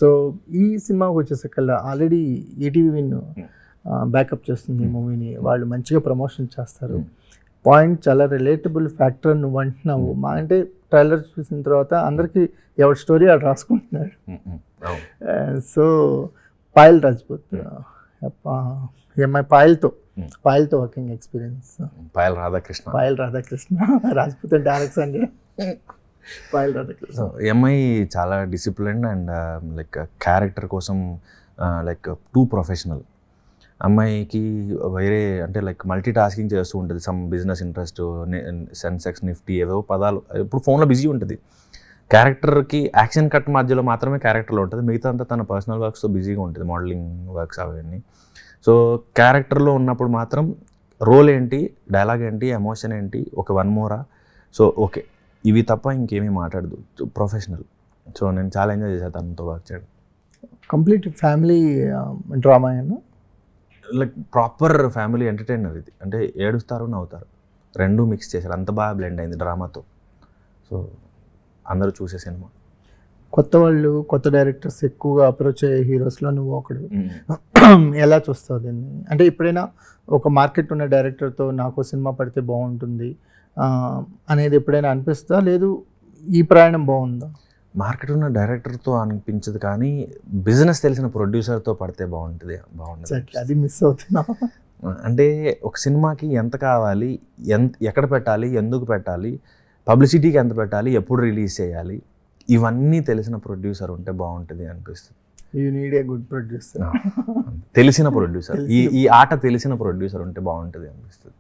So ఈ సినిమాకి వచ్చేసరికల్లా ఆల్రెడీ ఈటీవీ విన్ బ్యాకప్ చేస్తుంది ఈ మూవీని, వాళ్ళు మంచిగా ప్రమోషన్ చేస్తారు. పాయింట్ చాలా రిలేటబుల్ ఫ్యాక్టర్ నువ్వు అంటున్నావు. మా అంటే ట్రైలర్ చూసిన తర్వాత అందరికీ ఎవరి స్టోరీ ఆడు రాసుకుంటున్నాడు. సో పాయల్ రాజ్పూత్ పాయల్తో వర్కింగ్ ఎక్స్పీరియన్స్. పాయల్ రాధాకృష్ణ రాజ్పూత్ అంటే డైరెక్ట్స్ అండి. పాయల్ రాధాకృష్ణ ఎంఐ చాలా డిసిప్లిన్ అండ్ లైక్ క్యారెక్టర్ కోసం లైక్ టూ ప్రొఫెషనల్. అమ్మాయికి వేరే అంటే లైక్ మల్టీ టాస్కింగ్ చేస్తూ ఉంటుంది. Some business interest, Sensex, Nifty ఏదో పదాలు ఇప్పుడు ఫోన్లో బిజీ ఉంటుంది. క్యారెక్టర్కి యాక్షన్ కట్ మధ్యలో మాత్రమే క్యారెక్టర్లో ఉంటుంది, మిగతా అంతా తన పర్సనల్ వర్క్స్తో బిజీగా ఉంటుంది, మోడలింగ్ వర్క్స్ అవన్నీ. సో క్యారెక్టర్లో ఉన్నప్పుడు మాత్రం రోల్ ఏంటి, డైలాగ్ ఏంటి, ఎమోషన్ ఏంటి, ఒక వన్ మోరా, సో ఓకే ఇవి తప్ప ఇంకేమీ మాట్లాడదు, ప్రొఫెషనల్. సో నేను చాలా ఎంజాయ్ చేశాను తనతో వర్క్ చేయడం. కంప్లీట్ ఫ్యామిలీ డ్రామా అయినా లైక్ ప్రాపర్ ఫ్యామిలీ ఎంటర్టైనర్ ఇది. అంటే ఏడుస్తారు, నవ్వుతారు, రెండూ మిక్స్ చేశారు, అంత బాగా బ్లెండ్ అయింది డ్రామాతో. సో అందరూ చూసే సినిమా. కొత్త డైరెక్టర్స్ ఎక్కువగా అప్రోచ్ అయ్యే హీరోస్లో నువ్వు ఒకడు. ఎలా చూస్తావు దీన్ని? అంటే ఎప్పుడైనా ఒక మార్కెట్ ఉన్న డైరెక్టర్తో నాకు సినిమా పడితే బాగుంటుంది అనేది ఎప్పుడైనా అనిపిస్తుందా? లేదు ఈ ప్రయాణం బాగుందా? మార్కెట్ ఉన్న డైరెక్టర్తో అనిపించదు, కానీ బిజినెస్ తెలిసిన ప్రొడ్యూసర్తో పడితే బాగుంటుంది. అది మిస్ అవుతున్నా. అంటే ఒక సినిమాకి ఎంత కావాలి, ఎక్కడ పెట్టాలి, ఎందుకు పెట్టాలి, పబ్లిసిటీకి ఎంత పెట్టాలి, ఎప్పుడు రిలీజ్ చేయాలి, ఇవన్నీ తెలిసిన ప్రొడ్యూసర్ ఉంటే బాగుంటుంది అనిపిస్తుంది. You need a good producer. తెలిసిన ప్రొడ్యూసర్, ఈ ఆట తెలిసిన ప్రొడ్యూసర్ ఉంటే బాగుంటుంది అనిపిస్తుంది.